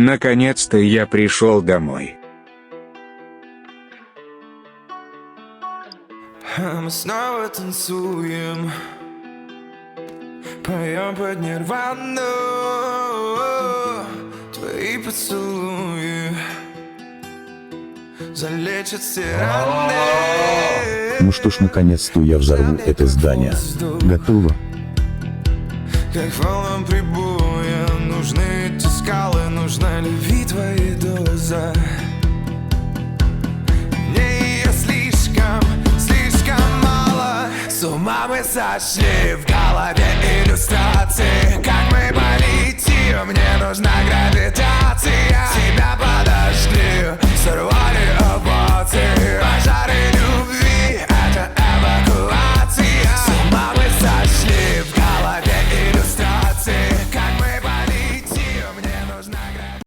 Наконец-то я пришел домой. Мы снова танцуем, поем под нирвану. Твои поцелуи залечат все раны. Ну что ж, наконец-то я взорву это здание. Готово. Как волнам прибоя нужны эти скалы, нужна любви твоя доза. Мне ее слишком мало. С ума мы сошли, в голове иллюстрации. Как мы полетим, мне нужна гравитация.